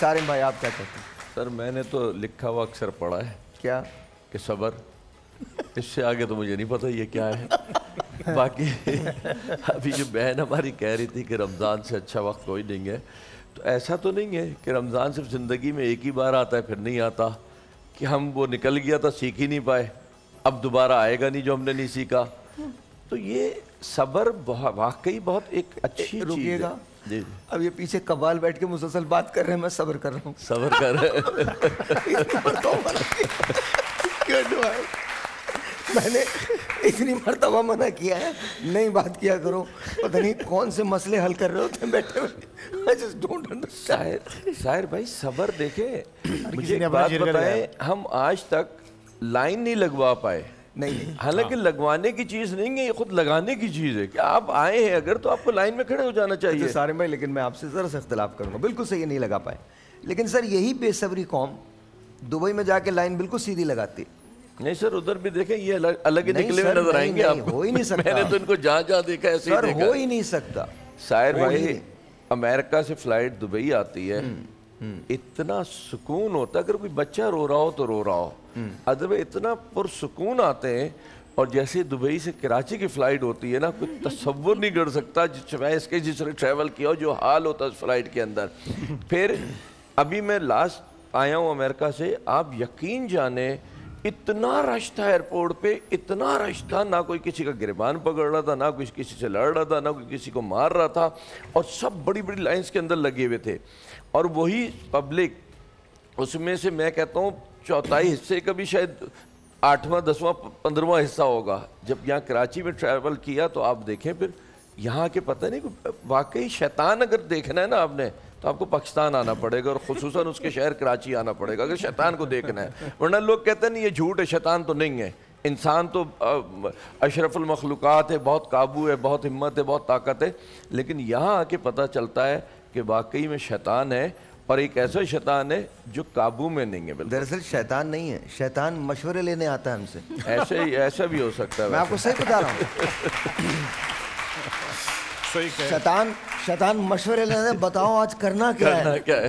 سارم بھائی آپ کیا کہتے ہیں؟ سر میں نے تو لکھا ہوا اکثر پڑھا ہے کیا کہ صبر، اس سے آگے تو مجھے نہیں پتہ یہ کیا ہے۔ باقی ابھی جو بہن ہماری کہہ رہی تھی کہ رمضان سے اچھا وقت کوئی نہیں ہے، تو ایسا تو نہیں ہے کہ رمضان صرف زندگی میں ایک ہی بار آتا ہے پھر نہیں آتا، کہ ہم وہ نکل گیا تھا سیکھ ہی نہیں پائے، اب دوبارہ آئے گا نہیں جو ہم نے نہیں سیکھا۔ تو یہ صبر واقعی بہت ایک اچھی چیز ہے۔ رکیے گا، جی اب یہ پیچھے قوال بیٹھ کے مسلسل بات کر رہے ہیں، میں صبر کر رہا ہوں۔ صبر کر رہے میں نے اتنی مرتبہ منع کیا ہے نہیں بات کیا کرو، پتہ نہیں کون سے مسئلے حل کر رہے ہوتے ہیں بیٹھے ہوئے۔ شاعر بھائی صبر دیکھیں، مجھے ایک بات بتائیں، ہم آج تک لائن نہیں لگوا پائے، نہیں حالانکہ لگوانے کی چیز نہیں ہے، یہ خود لگانے کی چیز ہے کہ آپ آئے ہیں اگر تو آپ کو لائن میں کھڑے ہو جانا چاہیے۔ سارے بھائی لیکن میں آپ سے ذرا سے اختلاف کروں گا، بالکل صحیح نہیں لگا پائے، لیکن سر یہی بے صبری قوم دبئی میں جا کے لائن بالکل سیدھی لگاتی۔ نہیں سر ادھر بھی دیکھیں یہ الگ ہی نکلے ہوئے نظر آئیں گے آپ کو، ہو ہی نہیں سکتا، میں نے تو ان کو جہاں جہاں دیکھا ایسے ہی دیکھا۔ سر ہو ہی نہیں سکتا۔ شاعر بھائی امریکہ سے فلائٹ دبئی آتی ہے، اتنا سکون ہوتا ہے، اگر کوئی بچہ رو رہا ہو تو رو رہا ہو، ادب اتنا پرسکون آتے ہیں، اور جیسے دبئی سے کراچی کی فلائٹ ہوتی ہے نا، کوئی تصور نہیں کر سکتا جس نے ٹریول کیا ہو جو حال ہوتا ہے اس فلائٹ کے اندر۔ پھر ابھی میں لاسٹ آیا ہوں امریکہ سے، آپ یقین جانیں اتنا رش تھا ایئرپورٹ پہ، اتنا رش تھا، نہ کوئی کسی کا گریبان پکڑ رہا تھا، نہ کوئی کسی سے لڑ رہا تھا، نہ کوئی کسی کو مار رہا تھا، اور سب بڑی بڑی لائنز کے اندر لگے ہوئے تھے، اور وہی پبلک، اس میں سے میں کہتا ہوں چوتھائی حصے کا بھی شاید 8واں 10واں 15واں حصہ ہوگا۔ جب یہاں کراچی میں ٹریول کیا تو آپ دیکھیں پھر یہاں کے پتہ نہیں، واقعی شیطان اگر دیکھنا ہے نا آپ نے تو آپ کو پاکستان آنا پڑے گا، اور خصوصاً اس کے شہر کراچی آنا پڑے گا اگر شیطان کو دیکھنا ہے، ورنہ لوگ کہتے ہیں نہیں یہ جھوٹ ہے، شیطان تو نہیں ہے، انسان تو اشرف المخلوقات ہے، بہت قابو ہے، بہت ہمت ہے، بہت طاقت ہے، لیکن یہاں آ کے پتہ چلتا ہے کہ واقعی میں شیطان ہے، اور ایک ایسا شیطان ہے جو قابو میں نہیں ہے۔ دراصل شیطان نہیں ہے، شیطان مشورے لینے آتا ہے ہم سے، ایسا بھی ہو سکتا ہے، میں آپ کو صحیح بتا رہا ہوں۔ شیطان مشورے لینے، بتاؤ آج کرنا کیا ہے۔